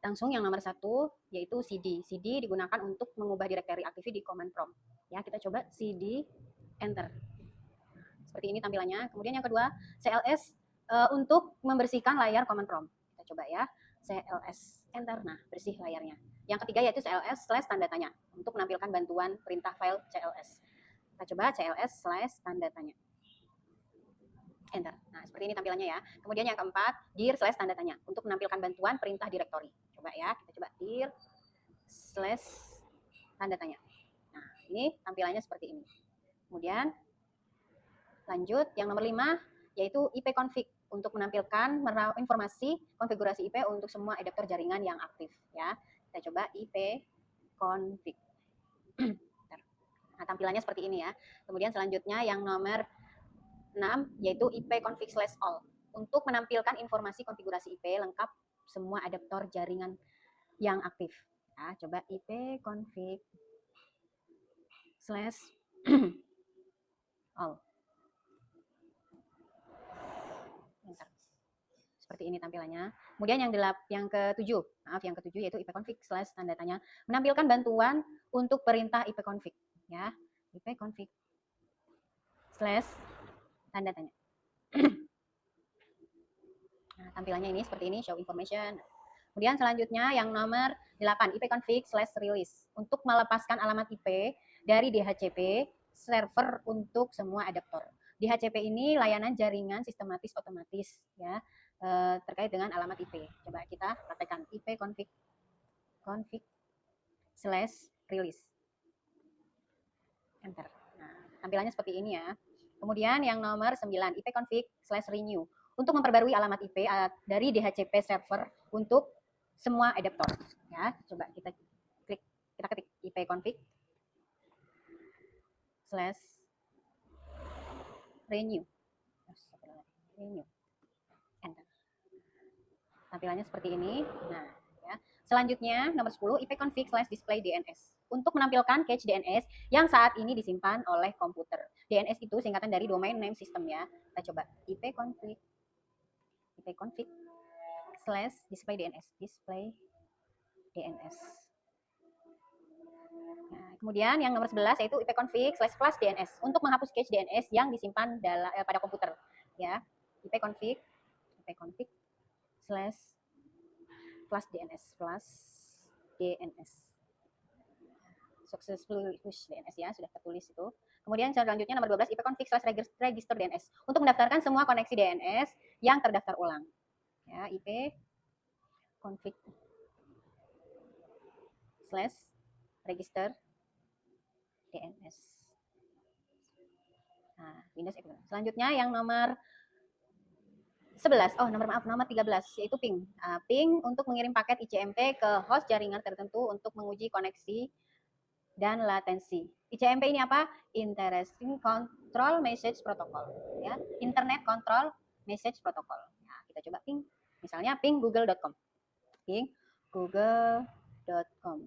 langsung yang nomor 1 yaitu cd. CD digunakan untuk mengubah directory active di command prompt. Ya, kita coba cd enter. Seperti ini tampilannya. Kemudian yang kedua, CLS untuk membersihkan layar command prompt. Kita coba ya, CLS enter. Nah, bersih layarnya. Yang ketiga yaitu CLS slash tanda tanya untuk menampilkan bantuan perintah file CLS. Kita coba CLS slash tanda tanya. Enter. Nah, seperti ini tampilannya ya. Kemudian yang keempat, dir slash tanda tanya untuk menampilkan bantuan perintah directory. Coba ya, kita coba dir slash tanda tanya. Nah, ini tampilannya seperti ini. Kemudian lanjut, yang nomor 5 yaitu ipconfig untuk menampilkan informasi konfigurasi IP untuk semua adaptor jaringan yang aktif ya. Kita coba ipconfig. Nah, tampilannya seperti ini ya. Kemudian selanjutnya yang nomor 6 yaitu ipconfig/all untuk menampilkan informasi konfigurasi IP lengkap semua adaptor jaringan yang aktif. Nah, coba ipconfig/all. Seperti ini tampilannya. Kemudian yang ketujuh yaitu ipconfig/tanda tanya menampilkan bantuan untuk perintah ipconfig ya. ipconfig/tanda tanya. Nah, tampilannya ini seperti ini, show information. Kemudian selanjutnya yang nomor 8, ipconfig/release untuk melepaskan alamat IP dari DHCP server untuk semua adaptor. DHCP ini layanan jaringan sistematis otomatis ya, terkait dengan alamat IP. Coba kita praktekkan ipconfig/release. Enter. Nah, tampilannya seperti ini ya. Kemudian yang nomor 9, ipconfig/renew untuk memperbarui alamat IP dari DHCP server untuk semua adaptor. Ya, coba kita ketik ipconfig/renew. Enter. Tampilannya seperti ini. Nah, ya. Selanjutnya nomor 10 ipconfig/display DNS untuk menampilkan cache DNS yang saat ini disimpan oleh komputer. DNS itu singkatan dari domain name system ya. Kita coba ipconfig/display DNS. Nah, kemudian yang nomor 11 yaitu ipconfig/flash DNS untuk menghapus cache DNS yang disimpan pada komputer ya. ipconfig/flash DNS. Successful push DNS ya, sudah tertulis itu. Kemudian selanjutnya nomor 12 ipconfig/register DNS untuk mendaftarkan semua koneksi DNS yang terdaftar ulang. Ya, ipconfig/register DNS. Nah, Windows itu. Selanjutnya yang nomor 11, nomor 13 yaitu ping. Ping untuk mengirim paket ICMP ke host jaringan tertentu untuk menguji koneksi dan latensi. ICMP ini apa? Interesting Control Message Protocol ya. Internet Control Message Protocol. Nah, kita coba ping. Misalnya ping google.com. Ping google.com.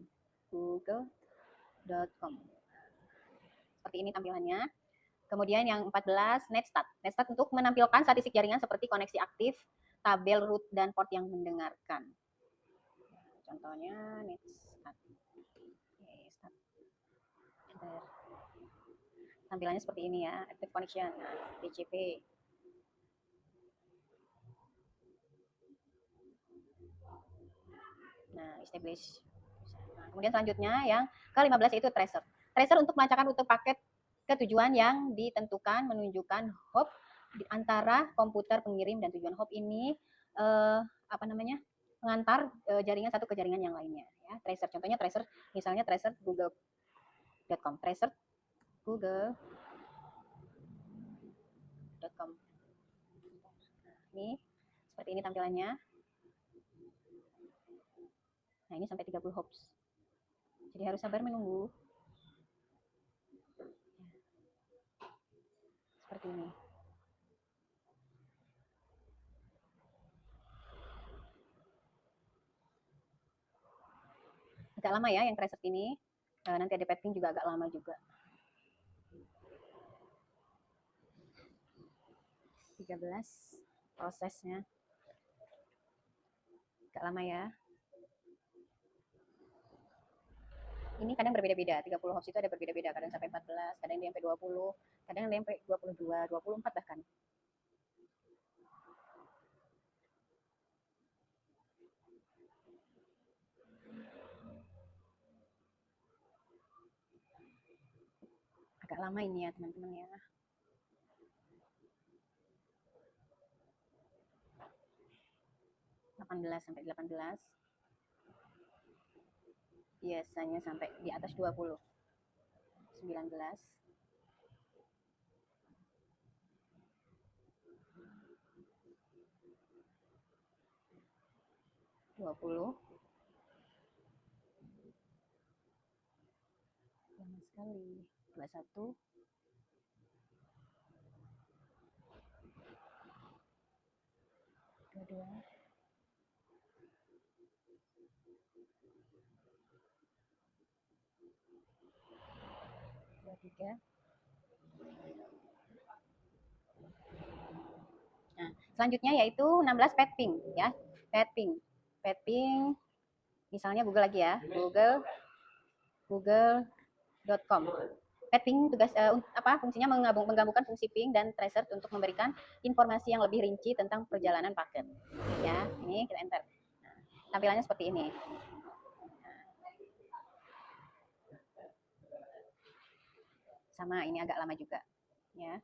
Seperti ini tampilannya. Kemudian yang 14 netstat. Netstat untuk menampilkan statistik jaringan seperti koneksi aktif, tabel root dan port yang mendengarkan. Contohnya netstat. Tampilannya seperti ini ya, active connection, TCP. Nah, establish. Nah, kemudian selanjutnya yang ke-15 yaitu tracer. Tracer untuk melacakkan rute paket ke tujuan yang ditentukan, menunjukkan hop di antara komputer pengirim dan tujuan hop ini mengantar jaringan satu ke jaringan yang lainnya ya. Tracer contohnya tracer misalnya tracer google.com, tracer google.com. Ini seperti ini tampilannya. Nah, ini sampai 30 hops. Jadi harus sabar menunggu. Seperti ini. Agak lama ya yang tracer ini. Nanti ada piping juga agak lama juga. 13 prosesnya. Agak lama ya. ini kadang berbeda-beda. 30 hops itu ada berbeda-beda, kadang sampai 14, kadang dia sampai 20, kadang dia sampai 22, 24 bahkan. Agak lama ini ya teman-teman ya. Sampai 18 biasanya sampai di atas 20, 19, 20, lama sekali, 21, 22, 23. Nah, selanjutnya yaitu 16 pet pink ya. Pet pink. Pet pink misalnya Google lagi ya. Google.com. Pet ping tugas fungsinya menggabungkan fungsi ping dan tracer untuk memberikan informasi yang lebih rinci tentang perjalanan paket. Ya, ini kita enter. Nah, tampilannya seperti ini. Sama, ini agak lama juga, ya.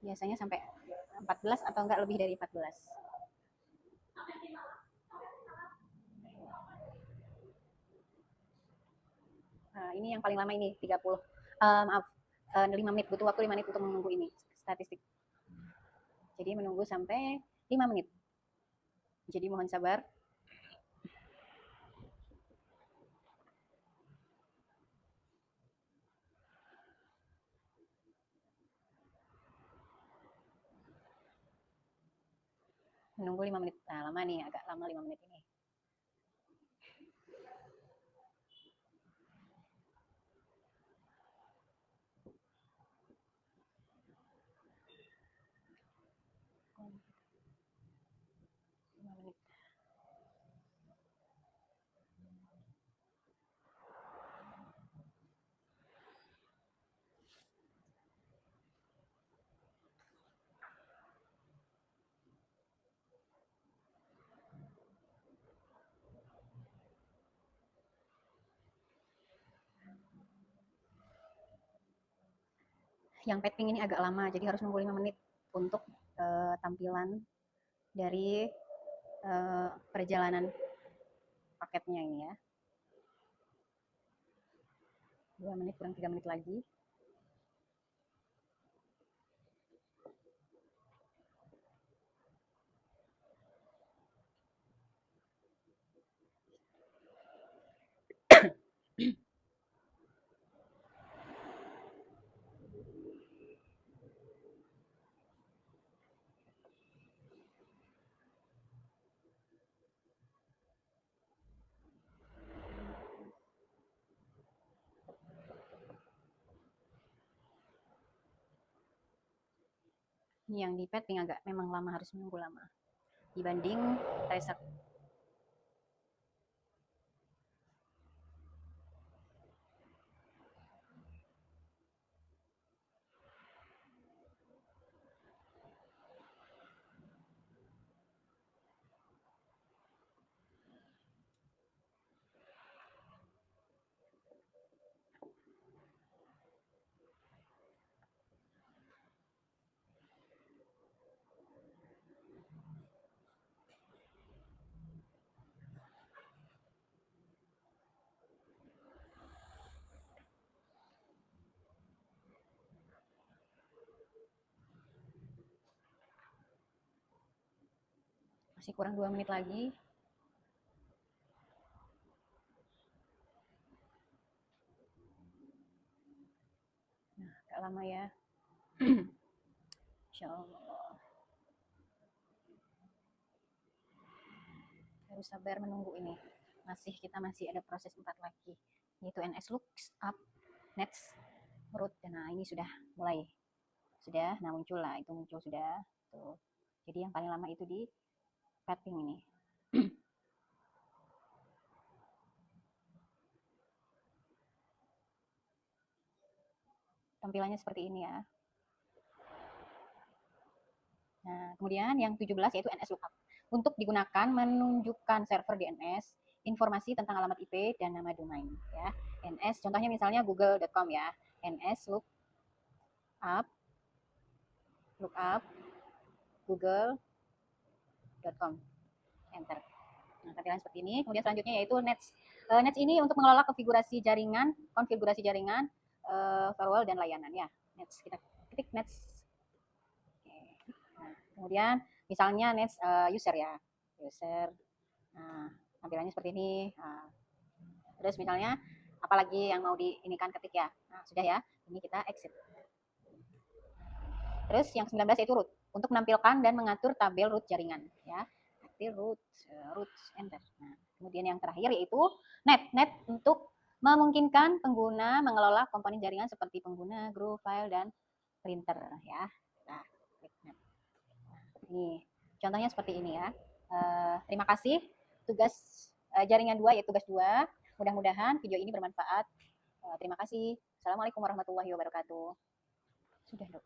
Biasanya sampai 14 atau enggak lebih dari 14. Nah, ini yang paling lama ini 30. Maaf, 5 menit, butuh waktu 5 menit untuk menunggu ini statistik. Jadi menunggu sampai 5 menit. Jadi mohon sabar. Menunggu 5 menit. Nah, lama nih, agak lama 5 menit ini. Yang pet ping ini agak lama, jadi harus nunggu 5 menit untuk tampilan dari perjalanan paketnya ini ya. 2 menit kurang 3 menit lagi. Ini yang di pet ping agak memang lama, harus menunggu lama dibanding tracer. Masih kurang 2 menit lagi. Nah, agak lama ya. Insya Allah. Harus sabar menunggu ini. Kita masih ada proses 4 lagi, yaitu NS looks up, next root. Nah, ini sudah mulai Sudah, nah muncul lah, itu muncul sudah. Tuh. Jadi yang paling lama itu di padding ini. Tampilannya seperti ini ya. Nah, kemudian yang 17 yaitu NS Lookup. Untuk digunakan menunjukkan server DNS, informasi tentang alamat IP dan nama domain ya. NS contohnya misalnya google.com ya. NS lookup google.com. Enter. Nah, tampilan seperti ini. Kemudian selanjutnya yaitu Nets. Nets ini untuk mengelola konfigurasi jaringan, firewall dan layanan ya. Nets kita ketik Nets. Nah, kemudian misalnya Nets user ya. User. Nah, tampilannya seperti ini. Nah, terus misalnya apalagi yang mau diinikan ketik ya. Nah, sudah ya. Ini kita exit. Terus yang 19 yaitu root. Untuk menampilkan dan mengatur tabel root jaringan ya. Root enter. Nah, kemudian yang terakhir yaitu net untuk memungkinkan pengguna mengelola komponen jaringan seperti pengguna, group, file, dan printer ya. Nah, net. Ini contohnya seperti ini ya. Terima kasih. Tugas jaringan 2 yaitu tugas 2. Mudah-mudahan video ini bermanfaat. Terima kasih. Assalamualaikum warahmatullahi wabarakatuh. Sudah, Dok.